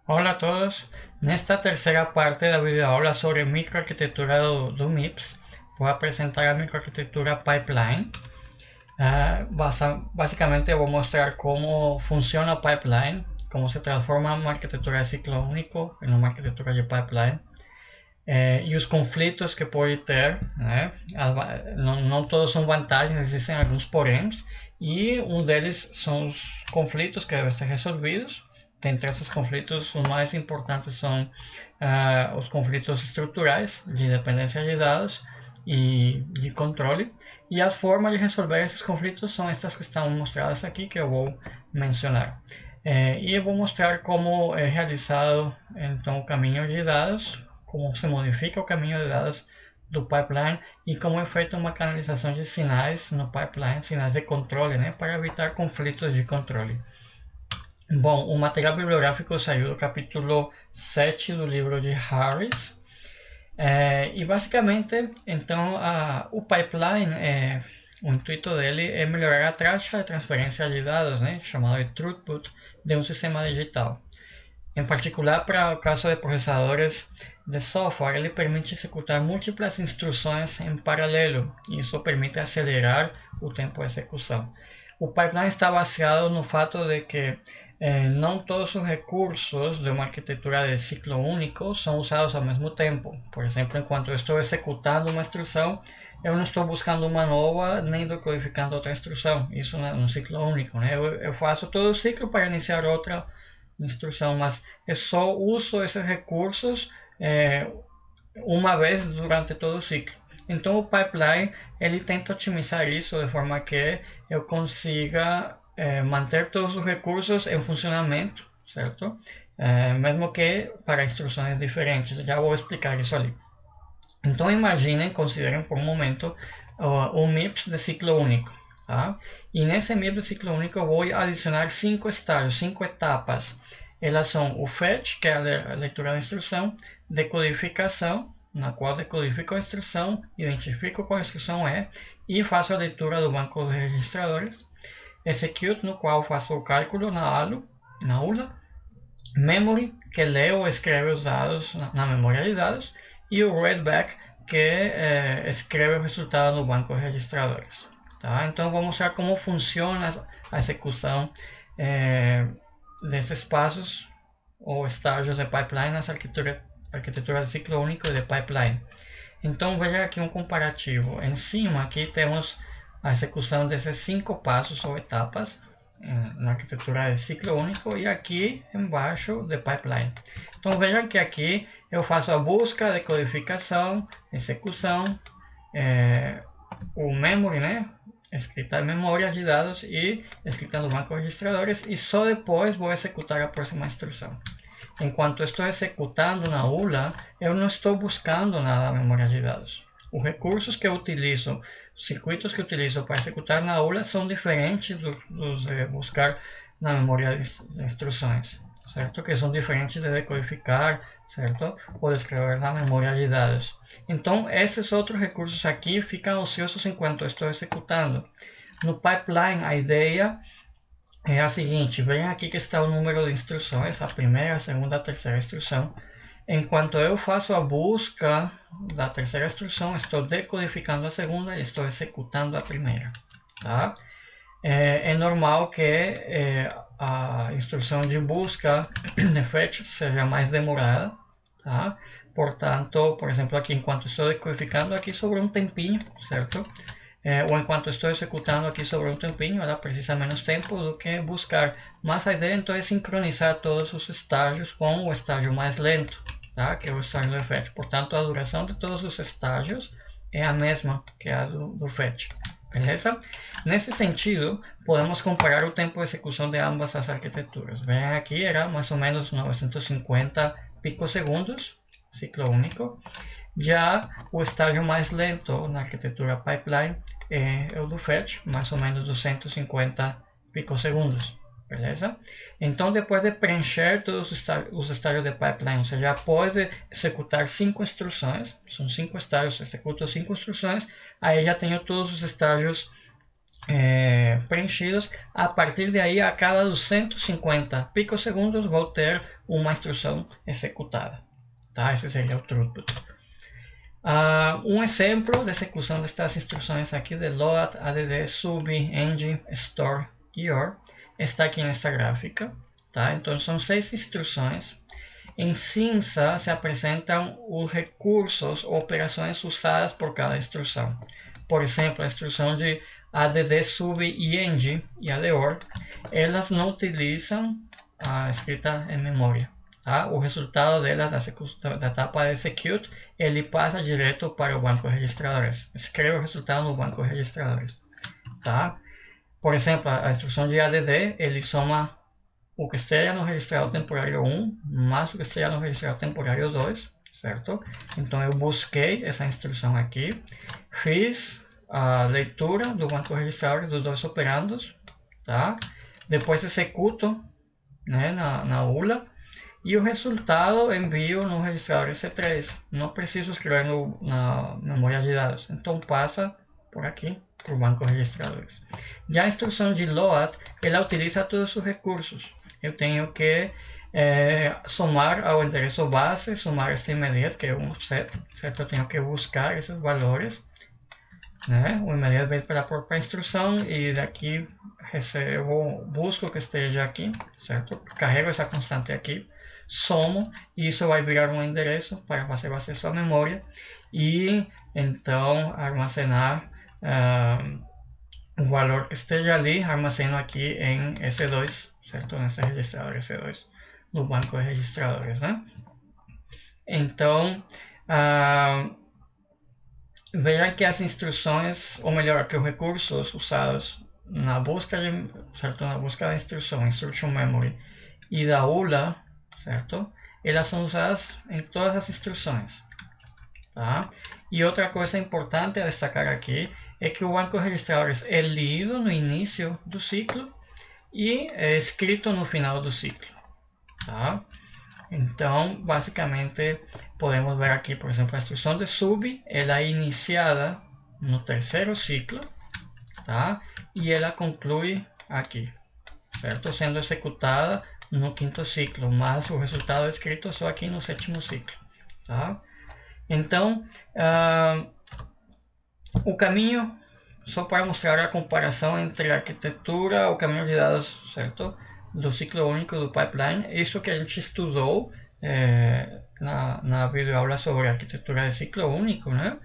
Hola a todos. Nesta terceira parte da videoaula sobre microarquitetura do MIPS, vou apresentar a microarquitetura Pipeline. Basicamente vou mostrar como funciona o pipeline, como se transforma uma arquitetura de ciclo único em uma arquitetura de pipeline, e os conflitos que pode ter, né? Não todos são vantagens, existem alguns poréns, e um deles são os conflitos que devem ser resolvidos. Dentre esses conflitos, os mais importantes são os conflitos estruturais de dependência de dados e de controle. E as formas de resolver esses conflitos são estas que estão mostradas aqui, que eu vou mencionar. E eu vou mostrar como é realizado então o caminho de dados, como se modifica o caminho de dados do pipeline e como é feita uma canalização de sinais no pipeline, sinais de controle, né, para evitar conflitos de controle. Bom, o material bibliográfico saiu do capítulo 7 do livro de Harris. E basicamente, então, o pipeline, o intuito dele é melhorar a taxa de transferência de dados, né, chamado de throughput, de um sistema digital. Em particular, para o caso de processadores de software, ele permite executar múltiplas instruções em paralelo, e isso permite acelerar o tempo de execução. O pipeline está baseado no fato de que não todos os recursos de uma arquitetura de ciclo único são usados ao mesmo tempo. Por exemplo, enquanto eu estou executando uma instrução, eu não estou buscando uma nova nem decodificando outra instrução. Isso não é um ciclo único, né? Eu faço todo o ciclo para iniciar outra instrução, mas eu só uso esses recursos uma vez durante todo o ciclo. Então o pipeline ele tenta otimizar isso de forma que eu consiga manter todos os recursos em funcionamento, certo? Mesmo que para instruções diferentes. Já vou explicar isso ali. Então imaginem, considerem por um momento um MIPS de ciclo único. Tá? E nesse MIPS de ciclo único eu vou adicionar 5 estágios, 5 etapas. Elas são o fetch, que é a leitura da instrução, decodificação, na qual decodifico a instrução, identifico qual a instrução é e faço a leitura do banco de registradores. Execute, no qual faço o cálculo na ULA. Memory, que lê ou escreve os dados na memória de dados. E o readback, que escreve o resultado no banco de registradores. Tá? Então vou mostrar como funciona a execução desses passos ou estágios de pipeline nas arquiteturas de ciclo único de pipeline. Então veja aqui um comparativo. Em cima aqui temos a execução desses 5 passos ou etapas na arquitetura de ciclo único e aqui embaixo de pipeline. Então vejam que aqui eu faço a busca, decodificação, execução, o memory, né? Escrita em memória de dados e escrita no banco de registradores, e só depois vou executar a próxima instrução. Enquanto estou executando na ULA, eu não estou buscando nada na memória de dados. Os recursos que eu utilizo, os circuitos que eu utilizo para executar na ULA são diferentes dos de buscar na memória de instruções, certo? Que são diferentes de decodificar, certo? Ou de escrever na memória de dados. Então, esses outros recursos aqui ficam ociosos enquanto eu estou executando. No pipeline, a ideia é a seguinte: vem aqui que está o número de instruções, a primeira, a segunda, a terceira instrução. Enquanto eu faço a busca da terceira instrução, estou decodificando a segunda e estou executando a primeira. Tá? É normal que a instrução de busca de fetch seja mais demorada. Tá? Portanto, por exemplo, aqui enquanto estou decodificando, aqui sobre um tempinho, certo? Ou enquanto estou executando aqui sobre um tempinho, ela precisa menos tempo do que buscar. Mas a ideia então é sincronizar todos os estágios com o estágio mais lento, tá? Que é o estágio do fetch. Portanto, a duração de todos os estágios é a mesma que a do fetch. Beleza? Nesse sentido, podemos comparar o tempo de execução de ambas as arquiteturas. Vem aqui, era mais ou menos 950 picosegundos, ciclo único. Já o estágio mais lento na arquitetura pipeline é o do fetch, mais ou menos 250 picosegundos. Beleza? Então, depois de preencher todos os estágios de pipeline, ou seja, após de executar 5 instruções, são 5 estágios, executo 5 instruções, aí já tenho todos os estágios preenchidos. A partir de aí, a cada 250 picosegundos vou ter uma instrução executada. Tá? Esse seria o throughput. Um exemplo de execução destas instruções aqui de load, add, sub, engine, store e or está aqui nesta gráfica. Tá? Então são 6 instruções. Em cinza se apresentam os recursos ou operações usadas por cada instrução. Por exemplo, a instrução de add, sub e engine e a de or, elas não utilizam a escrita em memória. Tá? O resultado delas da etapa de execute, ele passa direto para o banco de registradores. Escreve o resultado no banco de registradores. Tá? Por exemplo, a instrução de add, ele soma o que esteja no registrador temporário 1 mais o que esteja no registrador temporário 2, certo? Então eu busquei essa instrução aqui, fiz a leitura do banco registrador dos dois operandos, tá? Depois executo, né, na ULA, e o resultado envio no registrador S3. Não preciso escrever na memória de dados, então passa por aqui, por banco de registradores. Já a instrução de load, ela utiliza todos os recursos. Eu tenho que somar ao endereço base, somar este immediate, que é um set, certo? Eu tenho que buscar esses valores, né? O immediate vem para a própria instrução e daqui busco que esteja aqui, certo? Carrego essa constante aqui, somo e isso vai virar um endereço para fazer o acesso à memória e então armazenar o valor que esteja ali, armazeno aqui em S2, certo? Nesse registrador S2 no banco de registradores, né? Então, vejam que as instruções, ou melhor, que os recursos usados na busca certo? Na busca da instrução, instruction memory e da ULA, certo? Elas são usadas em todas as instruções, tá? E outra coisa importante a destacar aqui é que o banco de registradores é lido no início do ciclo e é escrito no final do ciclo, tá? Então, basicamente, podemos ver aqui, por exemplo, a instrução de sub, ela é iniciada no terceiro ciclo, tá? E ela conclui aqui, certo? Sendo executada no quinto ciclo, mas o resultado é escrito só aqui no sétimo ciclo, tá? Então, o caminho, só para mostrar a comparação entre a arquitetura, o caminho de dados, certo? Do ciclo único do pipeline, isso que a gente estudou na videoaula sobre arquitetura de ciclo único, né?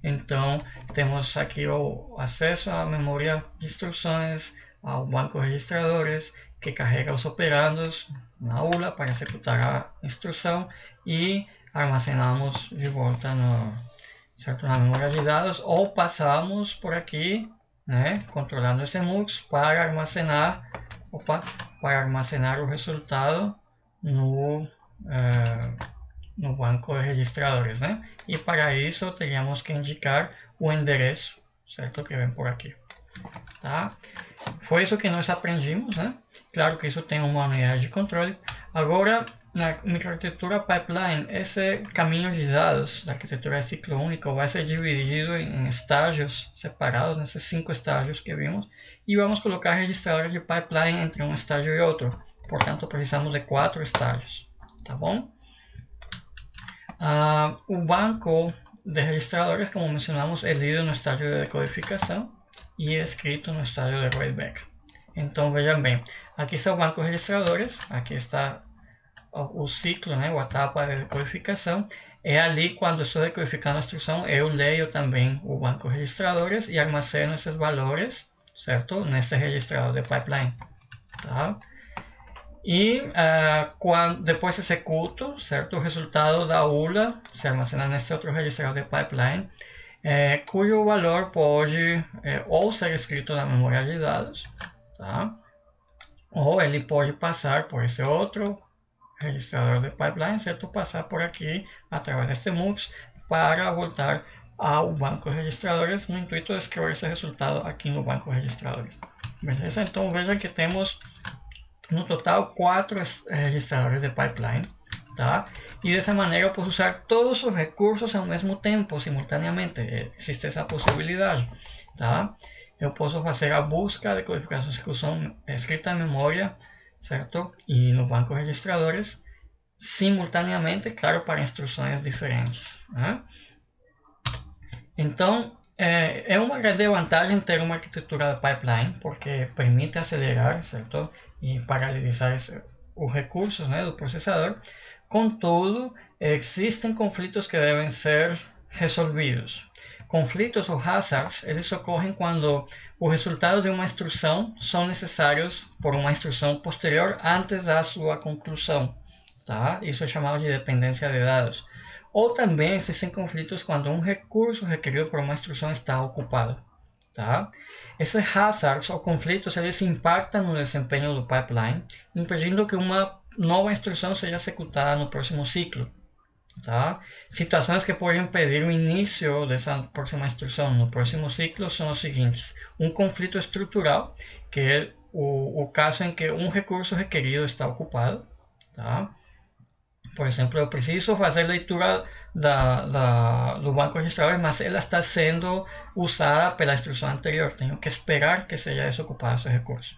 Então, temos aqui o acesso à memória de instruções, ao banco de registradores, que carrega os operandos na ULA para executar a instrução e armazenamos de volta certo? Na memória de dados, ou passamos por aqui, né? Controlando esse MUX para armazenar o resultado no banco de registradores, né? E para isso teríamos que indicar o endereço, certo? Que vem por aqui, tá? Foi isso que nós aprendimos, né? Claro que isso tem uma unidade de controle. Agora, na microarquitetura pipeline, esse caminho de dados da arquitetura de ciclo único vai ser dividido em estágios separados, nesses 5 estágios que vimos, e vamos colocar registradores de pipeline entre um estágio e outro. Portanto, precisamos de 4 estágios, tá bom? O banco de registradores, como mencionamos, é lido no estágio de decodificação e é escrito no estágio de writeback. Então, vejam bem, aqui está o banco de registradores, aqui está o ciclo, né, a etapa de decodificação. É ali, quando estou decodificando a instrução, eu leio também o banco de registradores e armazeno esses valores, certo? Nesse registrador de pipeline, tá? E depois executo, certo? O resultado da ULA se armazena neste outro registrador de pipeline, cujo valor pode ou ser escrito na memória de dados, tá? Ou ele pode passar por esse outro registrador de pipeline, certo? Passar por aqui através deste MUX para voltar ao banco de registradores no intuito de escrever esse resultado aqui no banco de registradores. Beleza? Então veja que temos no total 4 registradores de pipeline, tá? E dessa maneira eu posso usar todos os recursos ao mesmo tempo, simultaneamente. Existe essa possibilidade, tá? eu posso fazer a busca de codificação e execução escrita em memória, certo? E nos bancos registradores, simultaneamente, claro, para instruções diferentes, né? Então, é uma grande vantagem ter uma arquitetura de pipeline, porque permite acelerar, certo? E paralelizar os recursos, né, do processador. Contudo, existem conflitos que devem ser resolvidos. Conflitos ou hazards, eles ocorrem quando os resultados de uma instrução são necessários por uma instrução posterior antes da sua conclusão. Tá? Isso é chamado de dependência de dados. Ou também existem conflitos quando um recurso requerido por uma instrução está ocupado. Tá? Esses hazards ou conflitos eles impactam no desempenho do pipeline, impedindo que uma nova instrução seja executada no próximo ciclo. Tá? Situações que podem impedir o início dessa próxima instrução no próximo ciclo são os seguintes: um conflito estrutural, que é o caso em que um recurso requerido está ocupado. Tá? Por exemplo, eu preciso fazer leitura do banco registrador, mas ela está sendo usada pela instrução anterior. Tenho que esperar que seja desocupado esse recurso.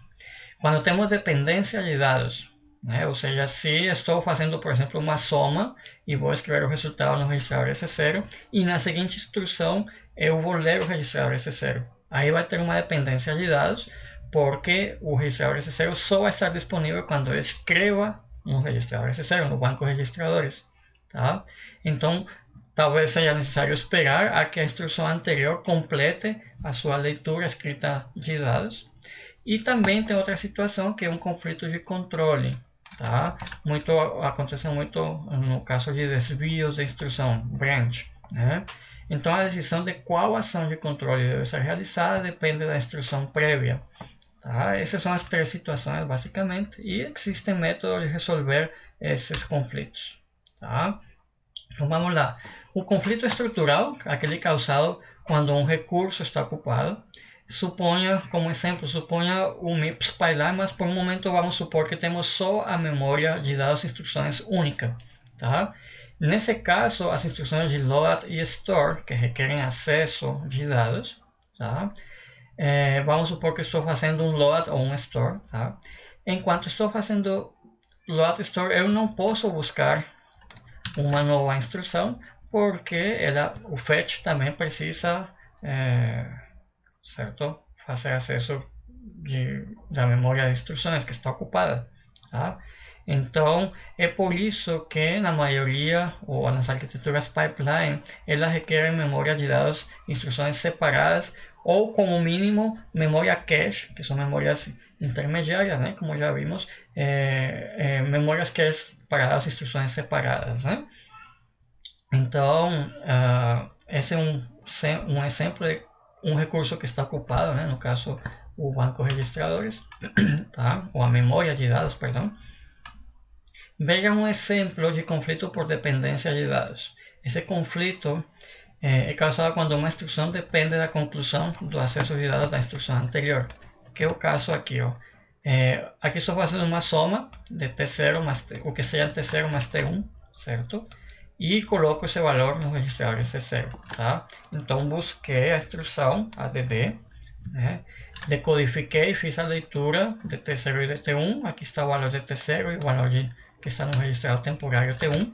Quando temos dependência de dados, né? Ou seja, se estou fazendo, por exemplo, uma soma e vou escrever o resultado no registrador S0 e na seguinte instrução eu vou ler o registrador S0. Aí vai ter uma dependência de dados, porque o registrador S0 só vai estar disponível quando eu escreva no registrador S0, no banco registradores. Tá? Então, talvez seja necessário esperar a que a instrução anterior complete a sua leitura escrita de dados. E também tem outra situação que é um conflito de controle. Tá? Acontece muito no caso de desvios de instrução, branch. Né? Então, a decisão de qual ação de controle deve ser realizada depende da instrução prévia. Tá? Essas são as três situações, basicamente, e existem métodos de resolver esses conflitos. Tá? Então, vamos lá. O conflito estrutural, aquele causado quando um recurso está ocupado, suponha, como exemplo, suponha o MIPS pipeline, mas por um momento vamos supor que temos só a memória de dados e instruções única. Tá? Nesse caso, as instruções de load e store, que requerem acesso de dados, tá? Vamos supor que estou fazendo um load ou um store. Tá? Enquanto estou fazendo load e store, eu não posso buscar uma nova instrução, porque o fetch também precisa certo? Fazer acesso da memória de instruções que está ocupada. Tá? Então, é por isso que na maioria, ou nas arquiteturas pipeline, elas requerem memória de dados, instruções separadas, ou como mínimo, memória cache, que são memórias intermediárias, né? Como já vimos, memórias cache para dados e instruções separadas. Né? Então, esse é um exemplo de um recurso que está ocupado, né? No caso, o banco registradores, tá? Ou a memória de dados, perdão. Veja um exemplo de conflito por dependência de dados. Esse conflito é causado quando uma instrução depende da conclusão do acesso de dados da instrução anterior, que é o caso aqui. Ó. Aqui estou fazendo uma soma de T0 mais o que seja T0 mais T1, certo? E coloco esse valor no registrador S0. Tá? Então busquei a instrução ADD, né? Decodifiquei, fiz a leitura de T0 e de T1. Aqui está o valor de T0 e o valor que está no registrador temporário T1.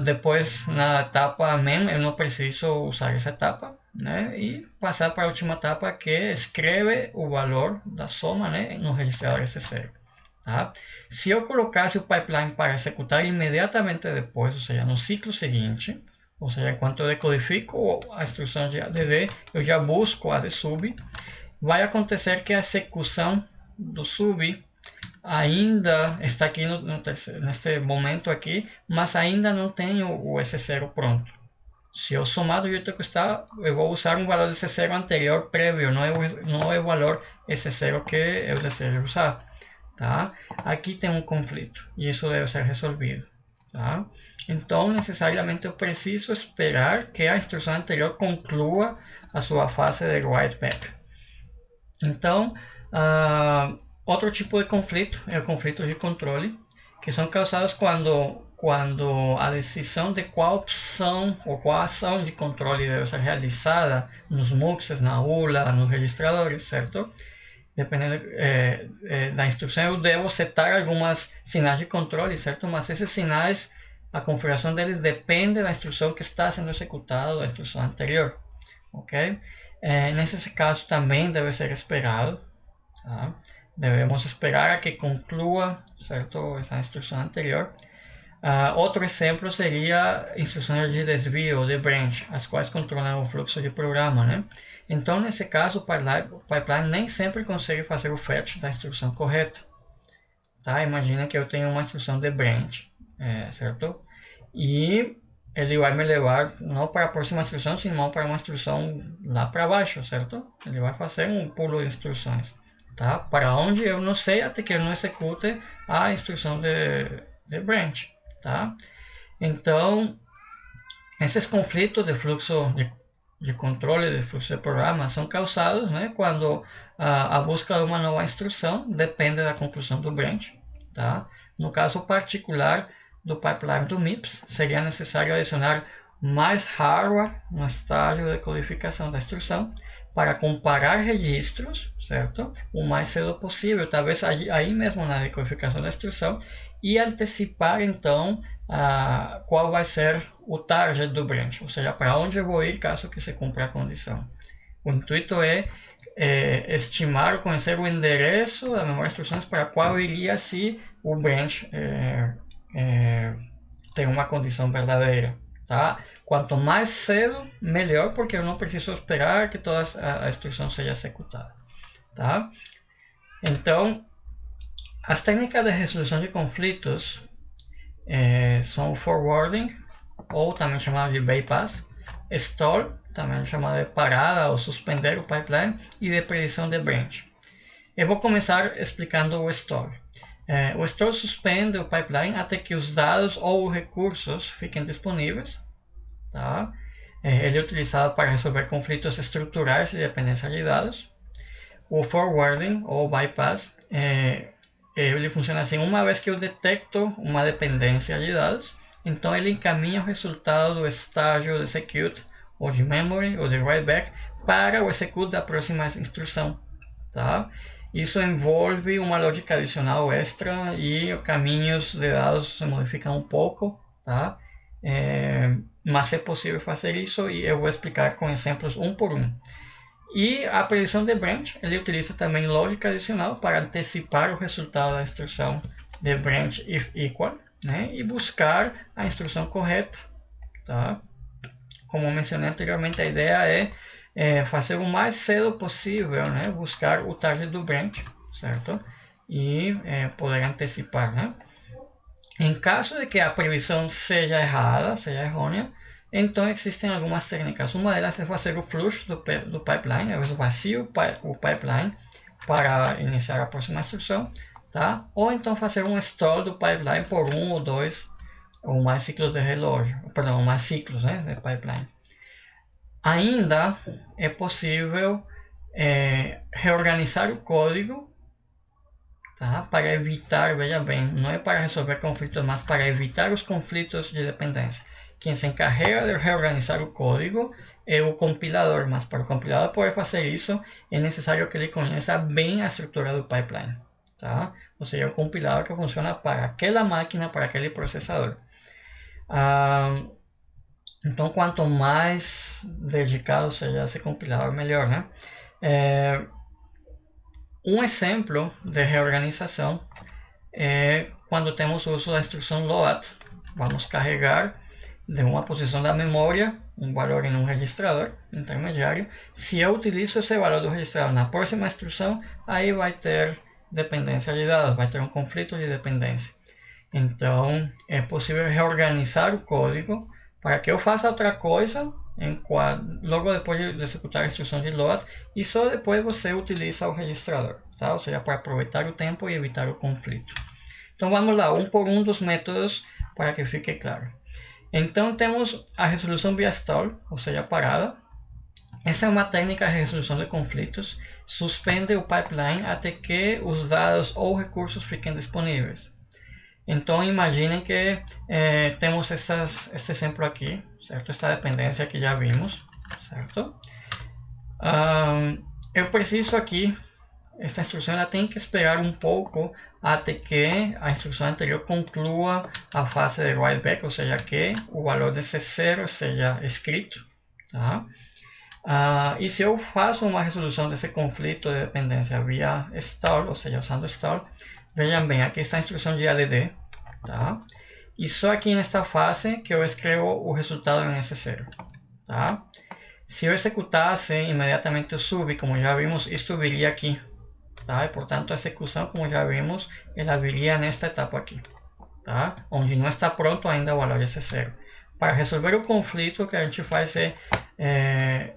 Depois, na etapa MEM, eu não preciso usar essa etapa, né? E passar para a última etapa, que escreve o valor da soma, né? No registrador S0. Tá? Se eu colocasse o pipeline para executar imediatamente depois, ou seja, no ciclo seguinte, ou seja, enquanto eu decodifico a instrução de ADD, eu já busco a AD sub, vai acontecer que a execução do sub ainda está aqui neste momento aqui, mas ainda não tenho o S0 pronto. Se eu somar do jeito que está, eu vou usar um valor de S0 anterior prévio, não é o valor S0 que eu desejo usar. Tá? Aqui tem um conflito e isso deve ser resolvido. Tá? Então, necessariamente eu preciso esperar que a instrução anterior conclua a sua fase de write back. Então, outro tipo de conflito é o conflito de controle, que são causados quando a decisão de qual opção ou qual ação de controle deve ser realizada nos MUXs, na ULA, nos registradores, certo? Dependendo da instrução, eu devo setar algumas sinais de controle, certo? Mas esses sinais, a configuração deles depende da instrução que está sendo executada, da instrução anterior, ok? Nesse caso também deve ser esperado, tá? Devemos esperar a que conclua, certo, essa instrução anterior. Outro exemplo seria instruções de desvio, de branch, as quais controlam o fluxo de programa, né? Então, nesse caso, o pipeline nem sempre consegue fazer o fetch da instrução correta. Tá? Imagina que eu tenho uma instrução de branch, certo? E ele vai me levar não para a próxima instrução, senão para uma instrução lá para baixo, certo? Ele vai fazer um pulo de instruções, tá? Para onde eu não sei até que eu não execute a instrução de branch, tá? Então, esses conflitos de fluxo de controle de fluxo de programa são causados, né, quando a busca de uma nova instrução depende da conclusão do branch, tá? No caso particular do pipeline do MIPS, seria necessário adicionar mais hardware no estágio de codificação da instrução para comparar registros, certo? O mais cedo possível, talvez aí mesmo na decodificação da instrução, e antecipar então qual vai ser o target do branch, ou seja, para onde eu vou ir caso que se cumpra a condição. O intuito é estimar ou conhecer o endereço da memória de instruções para qual iria se o branch tem uma condição verdadeira. Tá? Quanto mais cedo, melhor, porque eu não preciso esperar que toda a instrução seja executada. Tá? Então, as técnicas de resolução de conflitos são o forwarding, ou também chamado de bypass, stall, também chamado de parada ou suspender o pipeline, e de predição de branch. Eu vou começar explicando o stall. O stall suspende o pipeline até que os dados ou recursos fiquem disponíveis. Tá? Ele é utilizado para resolver conflitos estruturais de dependência de dados. O forwarding ou bypass, ele funciona assim: uma vez que eu detecto uma dependência de dados, então ele encaminha o resultado do estágio de execute, ou de memory, ou de writeback, para o execute da próxima instrução. Tá? Isso envolve uma lógica adicional extra e os caminhos de dados se modificam um pouco, tá? Mas é possível fazer isso e eu vou explicar com exemplos um por um. E a predição de branch, ele utiliza também lógica adicional para antecipar o resultado da instrução de branch if equal, né? E buscar a instrução correta, tá? Como mencionei anteriormente, a ideia é fazer o mais cedo possível, né? Buscar o target do branch, certo? E poder antecipar, né? Em caso de que a previsão seja errada, seja errônea, então existem algumas técnicas. Uma delas é fazer o flush do pipeline, eu esvacio o pipeline para iniciar a próxima instrução, tá? Ou então fazer um stall do pipeline por um ou dois ou mais ciclos de relógio, perdão, mais ciclos, né, de pipeline. Ainda é possível reorganizar o código, tá? Para evitar, veja bem, não é para resolver conflitos, mas para evitar os conflitos de dependência. Quem se encarrega de reorganizar o código é o compilador, mas para o compilador poder fazer isso é necessário que ele conheça bem a estrutura do pipeline. Tá? Ou seja, o compilador que funciona para aquela máquina, para aquele processador. Então, quanto mais dedicado seja esse compilador, melhor, né? Um exemplo de reorganização é quando temos o uso da instrução load. Vamos carregar de uma posição da memória um valor em um registrador intermediário. Se eu utilizo esse valor do registrador na próxima instrução, aí vai ter dependência de dados, vai ter um conflito de dependência. Então, é possível reorganizar o código para que eu faça outra coisa logo depois de executar a instrução de load, e só depois você utiliza o registrador, tá? Ou seja, para aproveitar o tempo e evitar o conflito. Então vamos lá, um por um dos métodos para que fique claro. Então temos a resolução via stall, ou seja, parada. Essa é uma técnica de resolução de conflitos. Suspende o pipeline até que os dados ou recursos fiquem disponíveis. Então imaginem que temos este exemplo aqui, certo? Esta dependência que já vimos, certo? Eu preciso aqui, esta instrução ela tem que esperar um pouco até que a instrução anterior conclua a fase de write-back, ou seja, que o valor desse 0 seja escrito. Tá? E se eu faço uma resolução desse conflito de dependência via stall, ou seja, usando stall, vejam bem, aqui está a instrução de add, tá? E só aqui nesta fase que eu escrevo o resultado em S0, tá? Se eu executasse imediatamente o sub, como já vimos, isto viria aqui, tá? E portanto a execução, como já vimos, ela viria nesta etapa aqui, tá? Onde não está pronto ainda o valor de S0. Para resolver o conflito, o que a gente faz é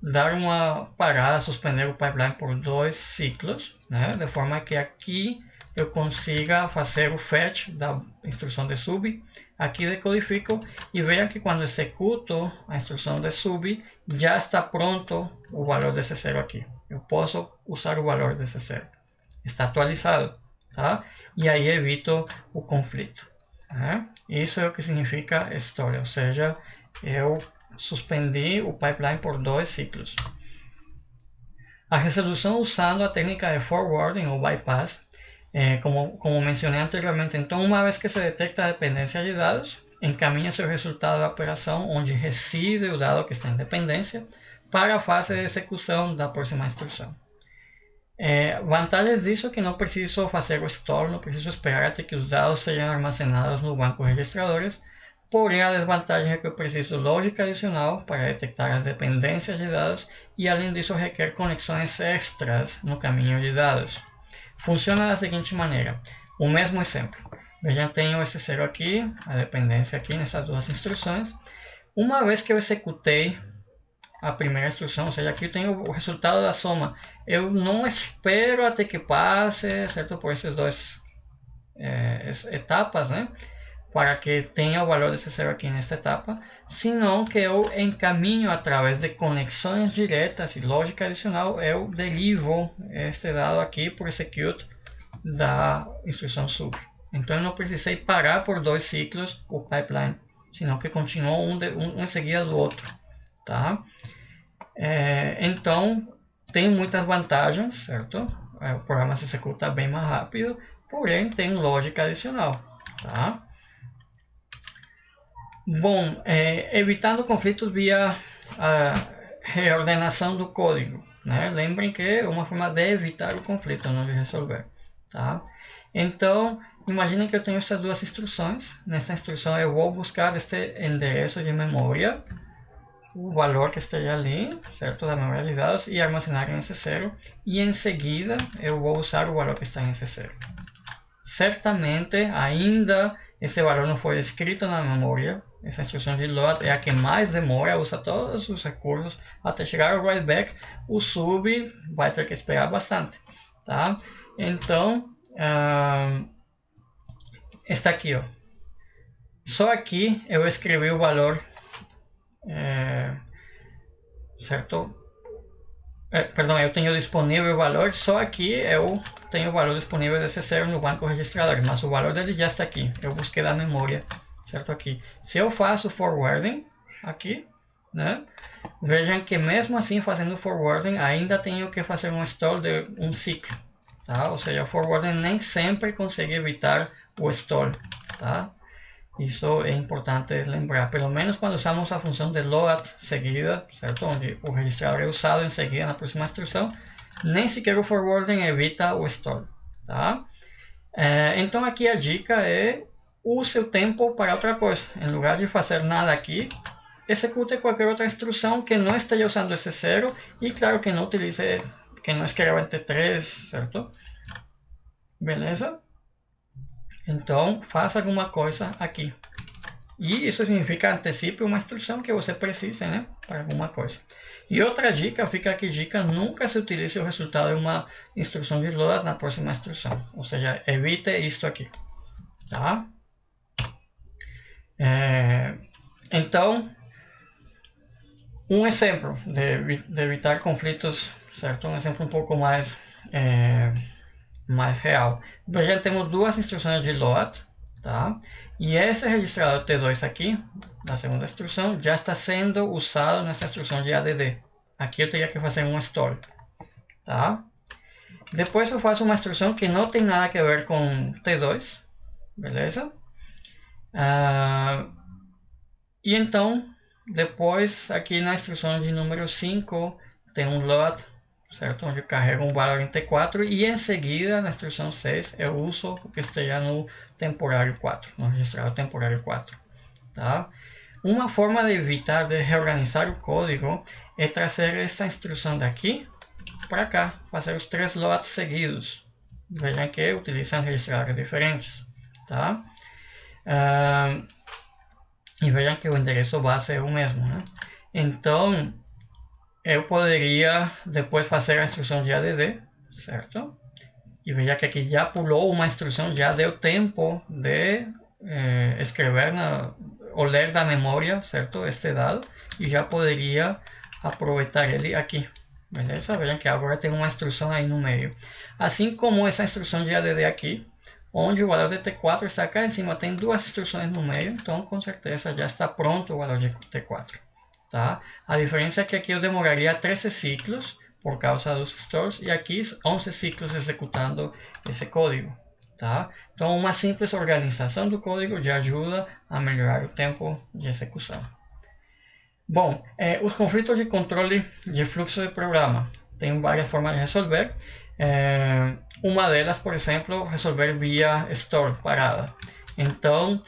dar uma parada, suspender o pipeline por 2 ciclos, né? De forma que aqui eu consiga fazer o fetch da instrução de sub, aqui decodifico e veja que quando executo a instrução de sub, já está pronto o valor desse 0 aqui. Eu posso usar o valor desse 0. Está atualizado, tá? E aí evito o conflito. Né? Isso é o que significa stall, ou seja, eu suspendi o pipeline por 2 ciclos. A resolução usando a técnica de forwarding ou bypass, como mencionei anteriormente, então uma vez que se detecta a dependência de dados, encaminha-se o resultado da operação onde reside o dado que está em dependência para a fase de execução da próxima instrução. Vantagens disso é que não preciso fazer o stall, não preciso esperar até que os dados sejam armazenados no banco de registradores. Porém, a desvantagem é que eu preciso lógica adicional para detectar as dependências de dados e, além disso, requer conexões extras no caminho de dados. Funciona da seguinte maneira: o mesmo exemplo. Vejam, tenho esse 0 aqui, a dependência aqui nessas duas instruções. Uma vez que eu executei a primeira instrução, ou seja, aqui eu tenho o resultado da soma, eu não espero até que passe, certo, por essas duas etapas, né? Para que tenha o valor desse 0 aqui nesta etapa, senão que eu encaminho através de conexões diretas e lógica adicional, eu derivo este dado aqui por execute da instrução sub. Então eu não precisei parar por 2 ciclos o pipeline, senão que continuou um em seguida do outro. Tá? Então tem muitas vantagens, certo? O programa se executa bem mais rápido, porém tem lógica adicional. Tá? Bom, evitando conflitos via a reordenação do código. Né? Lembrem que é uma forma de evitar o conflito, não de resolver. Tá? Então, imaginem que eu tenho essas duas instruções. Nessa instrução eu vou buscar este endereço de memória, o valor que esteja ali, certo, da memória de dados, e armazenar em S0. E em seguida eu vou usar o valor que está em S0. Certamente ainda esse valor não foi escrito na memória. Essa instrução de load é a que mais demora, usa todos os recursos até chegar ao write-back. O sub vai ter que esperar bastante. Tá? Então, está aqui. Ó. Só aqui eu escrevi o valor, certo? Perdão, eu tenho disponível o valor, só aqui eu tenho o valor disponível desse 0 no banco registrador, mas o valor dele já está aqui, eu busquei da memória, certo aqui. Se eu faço forwarding aqui, né, vejam que mesmo assim fazendo forwarding ainda tenho que fazer um stall de um ciclo, tá? Ou seja, o forwarding nem sempre consegue evitar o stall, tá? Isso é importante lembrar, pelo menos quando usamos a função de load seguida, certo? Onde o registrador é usado em seguida na próxima instrução, nem sequer o forwarding evita o stall. Tá? Então aqui a dica é use o tempo para outra coisa. Em lugar de fazer nada aqui, execute qualquer outra instrução que não esteja usando esse 0 e claro que não utilize, que não escreva entre 3, certo? Beleza? Então, faça alguma coisa aqui. E isso significa antecipe uma instrução que você precise, né? Para alguma coisa. E outra dica, fica aqui dica, nunca se utilize o resultado de uma instrução de load na próxima instrução. Ou seja, evite isto aqui. Tá? Então, um exemplo de evitar conflitos, certo? Um exemplo um pouco mais mais real. Já temos duas instruções de load, tá? E esse registrador T2 aqui, da segunda instrução, já está sendo usado nessa instrução de add. Aqui eu teria que fazer um store, tá? Depois eu faço uma instrução que não tem nada a ver com T2, beleza? E então, depois aqui na instrução de número 5, tem um load, certo? Onde eu carrego um valor em T4 e em seguida, na instrução 6, eu uso o que esteja no temporário 4, no registrador temporário 4, tá? Uma forma de evitar de reorganizar o código é trazer esta instrução daqui para cá, fazer os 3 loads seguidos. Vejam que utilizam registradores diferentes, tá? E vejam que o endereço base é o mesmo, né? Então, eu poderia depois fazer a instrução de add, certo? E veja que aqui já pulou uma instrução, já deu tempo de escrever ou ler da memória, certo? Este dado, e já poderia aproveitar ele aqui, beleza? Vejam que agora tem uma instrução aí no meio. Assim como essa instrução de add aqui, onde o valor de T4 está cá em cima, tem duas instruções no meio, então com certeza já está pronto o valor de T4. Tá? A diferença é que aqui eu demoraria 13 ciclos por causa dos stores e aqui 11 ciclos executando esse código. Tá? Então uma simples organização do código já ajuda a melhorar o tempo de execução. Bom, os conflitos de controle de fluxo de programa. Tem várias formas de resolver. Uma delas, por exemplo, resolver via store, parada. Então,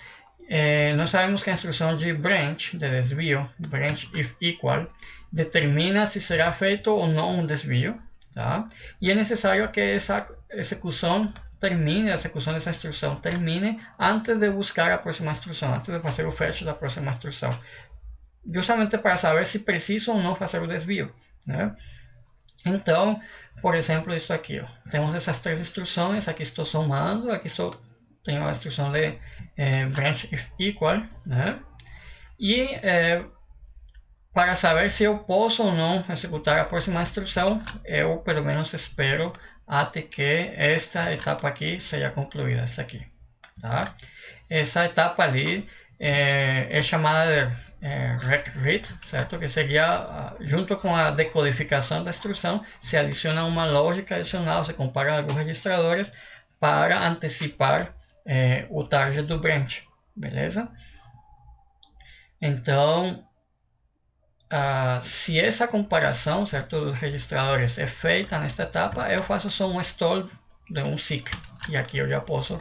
nós sabemos que a instrução de branch, de desvio, branch if equal, determina se será feito ou não um desvio. Tá? E é necessário que essa execução termine, a execução dessa instrução termine antes de buscar a próxima instrução, antes de fazer o fetch da próxima instrução. Justamente para saber se preciso ou não fazer o desvio, né? Então, por exemplo, isso aqui, ó. Temos essas 3 instruções, aqui estou somando, aqui tenho a instrução de branch if equal, né? E para saber se eu posso ou não executar a próxima instrução, eu pelo menos espero até que esta etapa aqui seja concluída, esta aqui, tá? Essa etapa ali é chamada de read, certo? Que seria, junto com a decodificação da instrução, se adiciona uma lógica adicional, se compara alguns registradores para antecipar o target do branch, beleza? Então, se essa comparação, certo, dos registradores é feita nesta etapa, eu faço só um stall de um ciclo e aqui eu já posso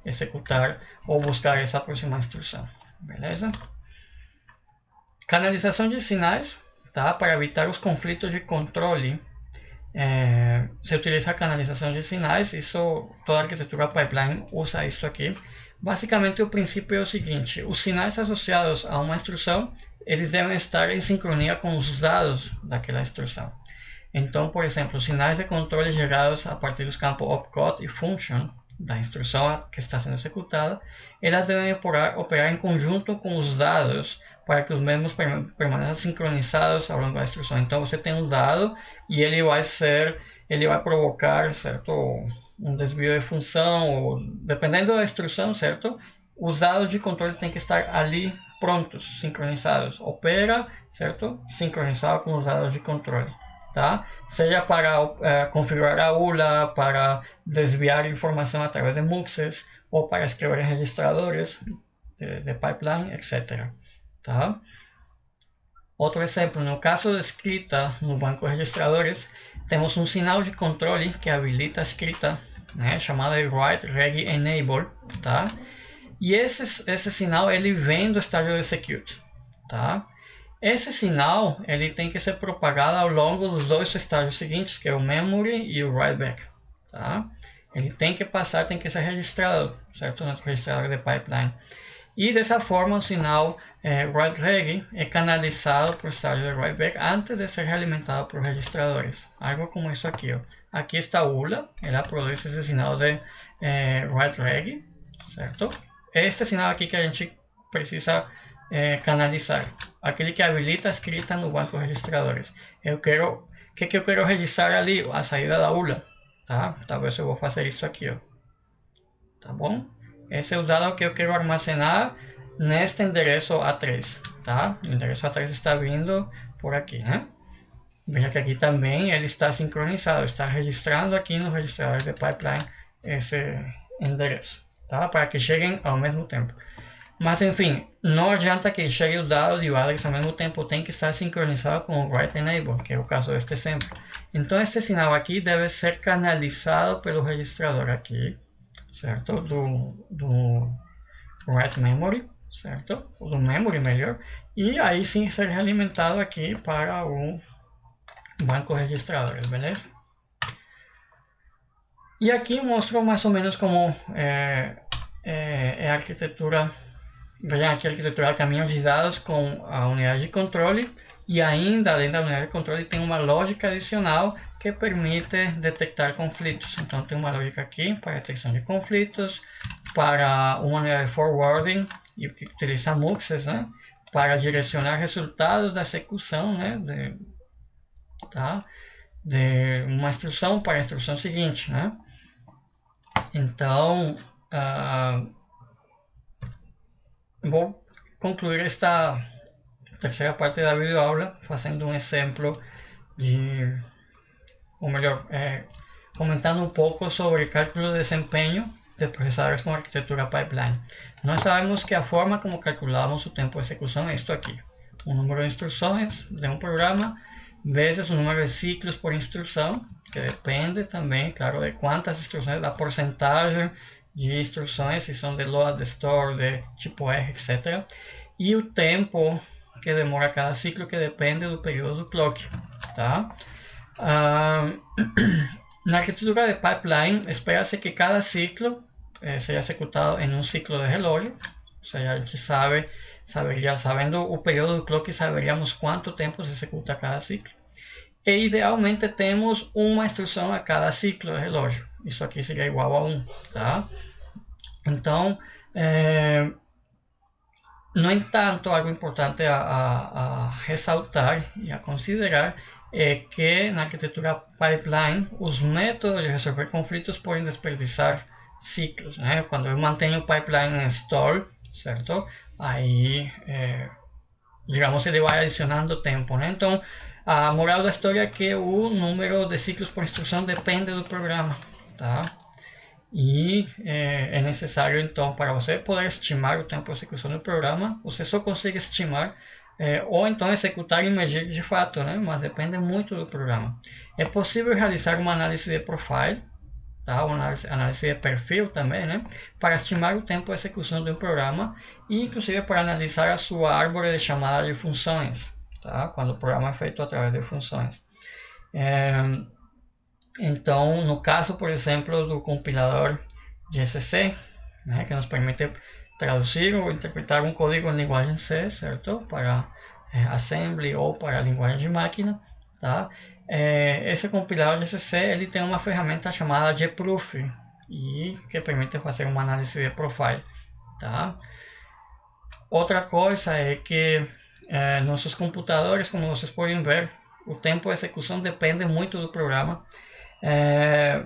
executar ou buscar essa próxima instrução, beleza? Canalização de sinais, tá? Para evitar os conflitos de controle, se utiliza a canalização de sinais. Isso, toda a arquitetura pipeline usa isso aqui. Basicamente, o princípio é o seguinte: os sinais associados a uma instrução, eles devem estar em sincronia com os dados daquela instrução. Então, por exemplo, sinais de controle gerados a partir dos campos opcode e function da instrução que está sendo executada, elas devem operar em conjunto com os dados para que os mesmos permaneçam sincronizados ao longo da instrução. Então você tem um dado e ele vai provocar, certo, um desvio de função, ou, dependendo da instrução, certo, os dados de controle têm que estar ali prontos, sincronizados. Opera, certo, sincronizado com os dados de controle. Tá? Seja para configurar a ULA, para desviar informação através de muxes, ou para escrever registradores de pipeline, etc. Tá? Outro exemplo, no caso de escrita no banco de registradores, temos um sinal de controle que habilita a escrita, né, chamado de write regi enable, tá? E esse sinal ele vem do estágio de execute, tá? Esse sinal ele tem que ser propagado ao longo dos 2 estágios seguintes, que é o memory e o write back, tá? Ele tem que passar, tem que ser registrado, certo? No registrador de pipeline. E dessa forma o sinal write regi é canalizado para o estágio de write back antes de ser realimentado por registradores. Algo como isso aqui, ó. Aqui está a ULA, ela produz esse sinal de write regi, certo? Este sinal aqui que a gente precisa canalizar, aquele que habilita a escrita no banco de registradores. O que eu quero registrar ali? A saída da ULA, tá? Talvez eu vou fazer isso aqui, ó. Tá bom? Esse é o dado que eu quero armazenar neste endereço A3, tá? O endereço A3 está vindo por aqui, né? Veja que aqui também ele está sincronizado, está registrando aqui no registrador de pipeline esse endereço, tá? Para que cheguem ao mesmo tempo. Mas enfim, não adianta que chegue o dado e o address ao mesmo tempo, tem que estar sincronizado com o write enable, que é o caso deste exemplo. Então este sinal aqui deve ser canalizado pelo registrador aqui, certo? Do write memory, certo? Do memory melhor, e aí sim ser realimentado aqui para o banco registrador, beleza? E aqui mostro mais ou menos como é a arquitetura. Vejam aqui a arquitetura de caminhos de dados com a unidade de controle, e ainda além da unidade de controle tem uma lógica adicional que permite detectar conflitos. Então tem uma lógica aqui para detecção de conflitos, para uma unidade de forwarding, e que utiliza muxes, né, para direcionar resultados da execução, né, de uma instrução para a instrução seguinte, né? Então vou concluir esta terceira parte da videoaula fazendo um exemplo ou melhor, comentando um pouco sobre cálculo de desempenho de processadores com arquitetura pipeline. Nós sabemos que a forma como calculamos o tempo de execução é isto aqui: o número de instruções de um programa vezes o número de ciclos por instrução, que depende também, claro, de quantas instruções, da porcentagem de instruções, se são de load, de store, de tipo R, etc. E o tempo que demora cada ciclo, que depende do período do clock, tá? Na arquitetura de pipeline, espera-se que cada ciclo seja executado em um ciclo de relógio, ou seja, a gente sabendo o período do clock, saberíamos quanto tempo se executa cada ciclo. E idealmente temos uma instrução a cada ciclo de relógio. Isso aqui seria igual a 1, tá? Então, no entanto, algo importante a ressaltar e a considerar é que na arquitetura pipeline, os métodos de resolver conflitos podem desperdiçar ciclos, né? Quando eu mantenho o pipeline em store, certo? Aí, digamos, ele vai adicionando tempo, né? Então, a moral da história é que o número de ciclos por instrução depende do programa, tá? E é necessário, então, para você poder estimar o tempo de execução do programa, você só consegue estimar ou então executar e medir de fato, né? Mas depende muito do programa. É possível realizar uma análise de profile, tá? Uma análise de perfil também, né? Para estimar o tempo de execução de um programa e inclusive para analisar a sua árvore de chamada de funções, tá? Quando o programa é feito através de funções. Então, no caso, por exemplo, do compilador GCC, né, que nos permite traduzir ou interpretar um código em linguagem C, certo? Para assembly ou para linguagem de máquina, tá? Esse compilador GCC ele tem uma ferramenta chamada gproof e que permite fazer uma análise de profile, tá? Outra coisa é que nossos computadores, como vocês podem ver, o tempo de execução depende muito do programa.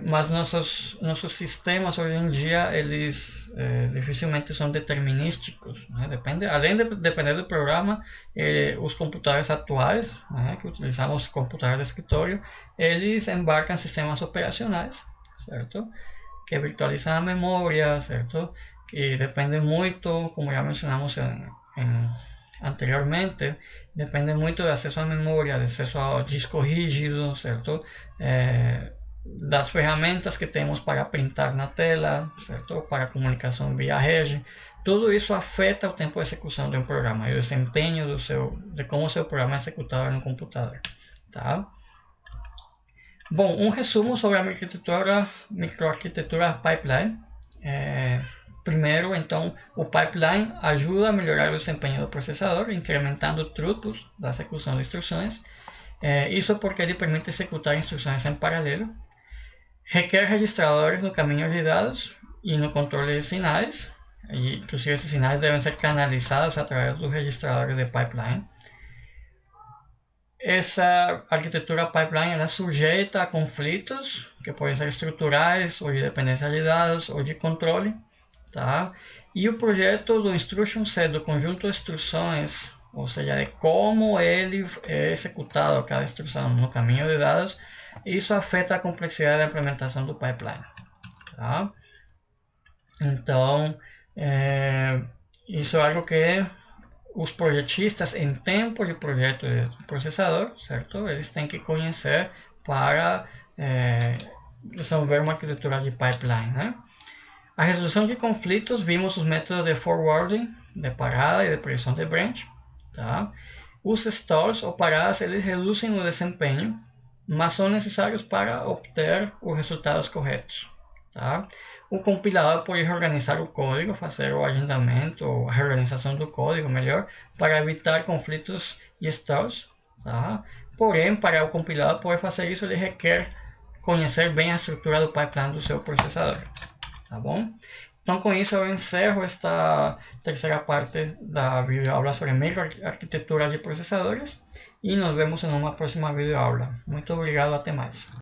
Mas nossos sistemas hoje em dia eles dificilmente são determinísticos, né? Além de depender do programa, os computadores atuais, né, que utilizamos computador de escritório, eles embarcam sistemas operacionais, certo? Que virtualizam a memória, certo? Que dependem muito, como já mencionamos anteriormente, depende muito do acesso à memória, de acesso ao disco rígido, certo? Das ferramentas que temos para printar na tela, certo? Para comunicação via rede. Tudo isso afeta o tempo de execução de um programa e o desempenho de como o seu programa é executado no computador, tá? Bom, um resumo sobre a microarquitetura pipeline. Primeiro, então, o pipeline ajuda a melhorar o desempenho do processador, incrementando o throughput da execução de instruções. Isso porque ele permite executar instruções em paralelo. Requer registradores no caminho de dados e no controle de sinais. E, inclusive, esses sinais devem ser canalizados através dos registradores de pipeline. essa arquitetura pipeline ela é sujeita a conflitos que podem ser estruturais ou de dependência de dados ou de controle, tá? E o projeto do instruction set, do conjunto de instruções, ou seja, de como ele é executado cada instrução no caminho de dados, isso afeta a complexidade da implementação do pipeline, tá? Então, isso é algo que os projetistas em tempo de projeto de processador, certo? Eles têm que conhecer para desenvolver uma arquitetura de pipeline, né? A resolução de conflitos, vimos os métodos de forwarding, de parada e de previsão de branch, tá? Os stalls ou paradas, eles reduzem o desempenho, mas são necessários para obter os resultados corretos, tá? O compilador pode reorganizar o código, fazer o agendamento ou a reorganização do código melhor, para evitar conflitos e stalls, tá? Porém, para o compilador poder fazer isso, ele requer conhecer bem a estrutura do pipeline do seu processador, tá bom? Então, com isso eu encerro esta terceira parte da videoaula sobre microarquitetura de processadores e nos vemos em uma próxima videoaula. Muito obrigado, até mais.